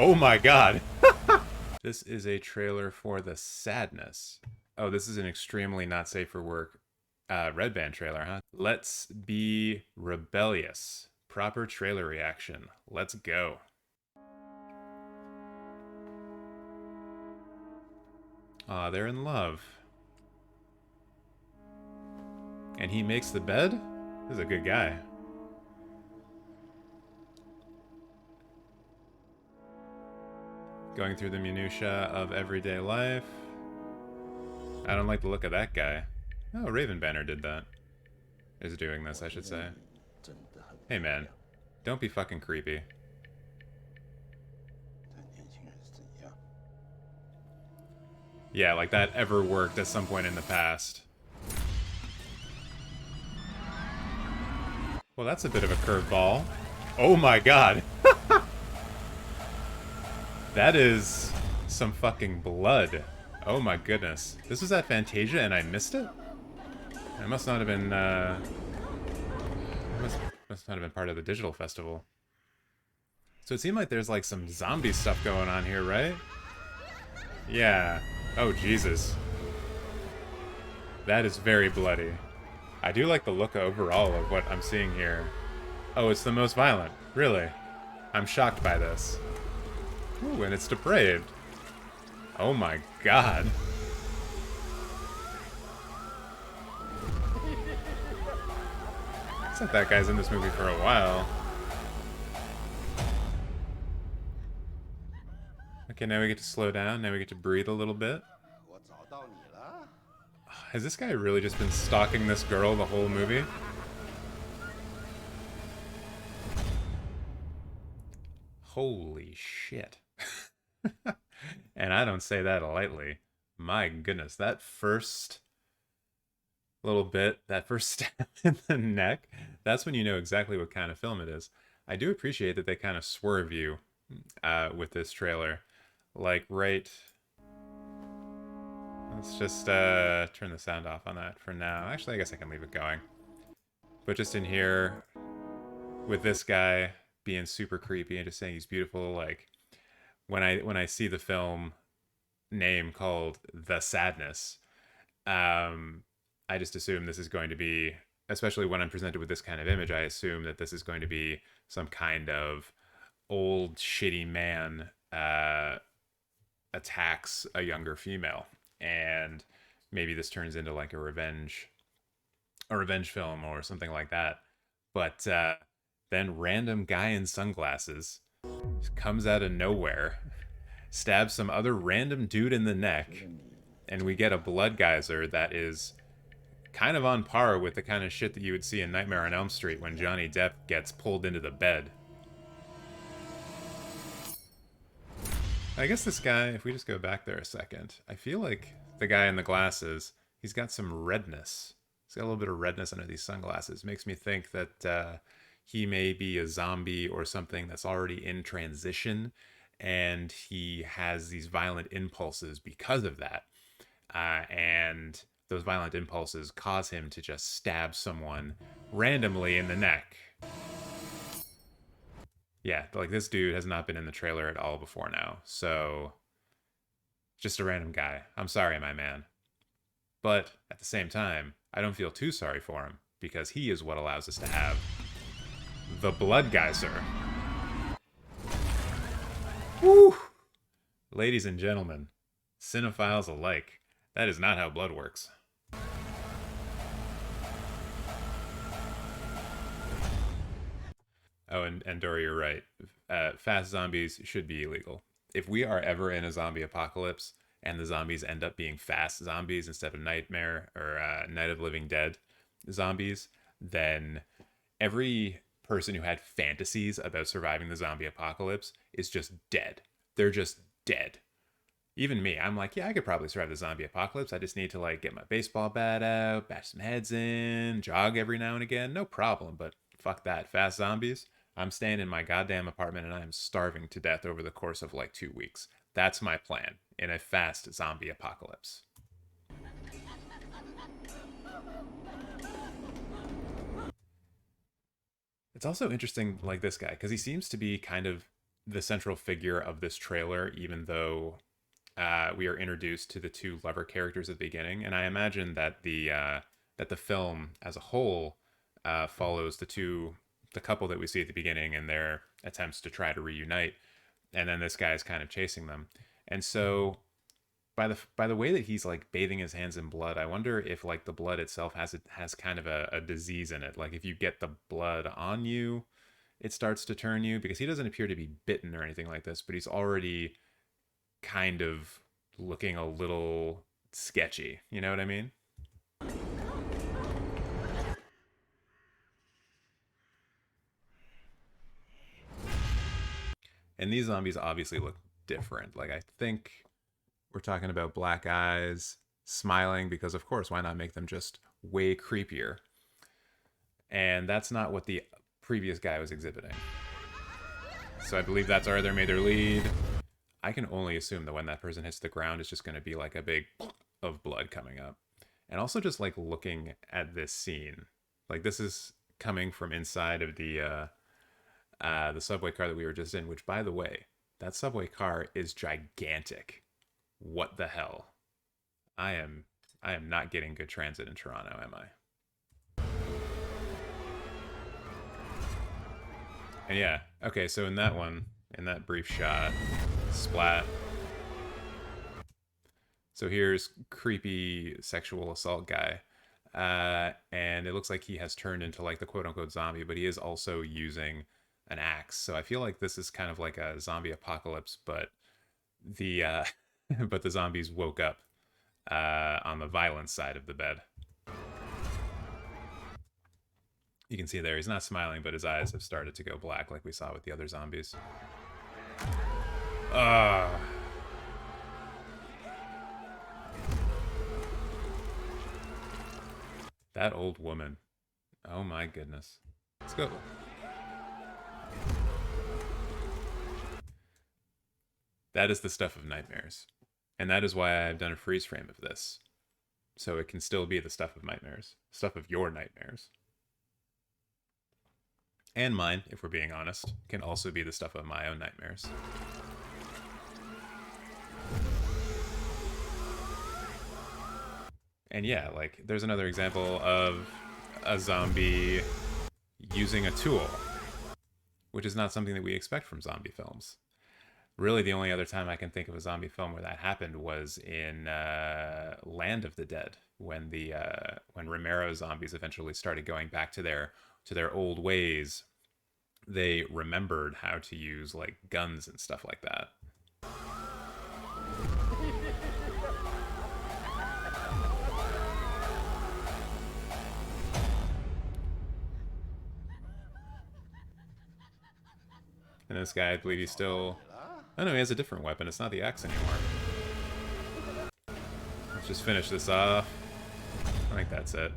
Oh my god. This is a trailer for The Sadness. Oh, this is an extremely not safe for work Red Band trailer, huh? Let's be rebellious. Proper trailer reaction. Let's go. Aw, they're in love. And he makes the bed? This is a good guy. Going through the minutia of everyday life. I don't like the look of that guy. Oh, Raven Banner did that. Is doing this, I should say. Hey man, don't be fucking creepy. Yeah, like that ever worked at some point in the past. Well, that's a bit of a curveball. Oh my god. That is some fucking blood. Oh my goodness. This was at Fantasia and I missed it? It must not have been, must not have been part of the digital festival. So it seemed like there's like some zombie stuff going on here, right? Yeah. Oh, Jesus. That is very bloody. I do like the look overall of what I'm seeing here. Oh, it's the most violent. Really? I'm shocked by this. Ooh, and it's depraved. Oh my god. Looks like that guy's in this movie for a while. Okay, now we get to slow down. Now we get to breathe a little bit. Has this guy really just been stalking this girl the whole movie? Holy shit. And I don't say that lightly. My goodness, that first little bit, that first stab in the neck, that's when you know exactly what kind of film it is. I do appreciate that they kind of swerve you with this trailer. Like, right... Let's just turn the sound off on that for now. Actually, I guess I can leave it going. But just in here, with this guy being super creepy and just saying he's beautiful, like, when I see the film name called The Sadness, I just assume this is going to be, especially when I'm presented with this kind of image, I assume that this is going to be some kind of old shitty man attacks a younger female. And maybe this turns into like a revenge film or something like that. But then random guy in sunglasses comes out of nowhere, stabs some other random dude in the neck, and we get a blood geyser that is kind of on par with the kind of shit that you would see in Nightmare on Elm Street when Johnny Depp gets pulled into the bed. I guess this guy, if we just go back there a second, I feel like the guy in the glasses, he's got some redness. He's got a little bit of redness under these sunglasses. Makes me think that he may be a zombie or something that's already in transition, and he has these violent impulses because of that. And those violent impulses cause him to just stab someone randomly in the neck. Yeah, like this dude has not been in the trailer at all before now. So, just a random guy. I'm sorry, my man. But at the same time, I don't feel too sorry for him because he is what allows us to have the blood geyser. Woo! Ladies and gentlemen, cinephiles alike, that is not how blood works. Oh, and Dory, you're right. Fast zombies should be illegal. If we are ever in a zombie apocalypse and the zombies end up being fast zombies instead of nightmare or Night of Living Dead zombies, then every person who had fantasies about surviving the zombie apocalypse is just dead. They're just dead. Even me, I'm like, yeah, I could probably survive the zombie apocalypse. I just need to like get my baseball bat out, bash some heads in, jog every now and again, no problem. But fuck that, fast zombies. I'm staying in my goddamn apartment and I am starving to death over the course of like 2 weeks. That's my plan in a fast zombie apocalypse. It's also interesting, like this guy, because he seems to be kind of the central figure of this trailer, even though we are introduced to the two lover characters at the beginning, and I imagine that the film as a whole follows the couple that we see at the beginning and their attempts to try to reunite, and then this guy is kind of chasing them, and so by the way that he's like bathing his hands in blood, I wonder if like the blood itself has kind of a disease in it. Like if you get the blood on you, it starts to turn you, because he doesn't appear to be bitten or anything like this, but he's already kind of looking a little sketchy. You know what I mean? And these zombies obviously look different. Like I think we're talking about black eyes, smiling, because of course, why not make them just way creepier? And that's not what the previous guy was exhibiting. So I believe that's our made their lead. I can only assume that when that person hits the ground, it's just going to be like a big of blood coming up. And also just like looking at this scene, like this is coming from inside of the subway car that we were just in. Which, by the way, that subway car is gigantic. What the hell? I am not getting good transit in Toronto, am I? And yeah, okay, so in that one, in that brief shot, splat. So here's creepy sexual assault guy. And it looks like he has turned into like the quote unquote zombie, but he is also using an axe. So I feel like this is kind of like a zombie apocalypse, but the but the zombies woke up on the violence side of the bed. You can see there he's not smiling, but his eyes have started to go black like we saw with the other zombies. That old woman. Oh my goodness. Let's go. That is the stuff of nightmares. And that is why I've done a freeze frame of this. So it can still be the stuff of nightmares. Stuff of your nightmares. And mine, if we're being honest, can also be the stuff of my own nightmares. And yeah, like, there's another example of a zombie using a tool, which is not something that we expect from zombie films. Really, the only other time I can think of a zombie film where that happened was in Land of the Dead, when Romero zombies eventually started going back to their old ways. They remembered how to use like guns and stuff like that. And this guy, I believe he's still... Oh no, he has a different weapon. It's not the axe anymore. Let's just finish this off. I think that's it.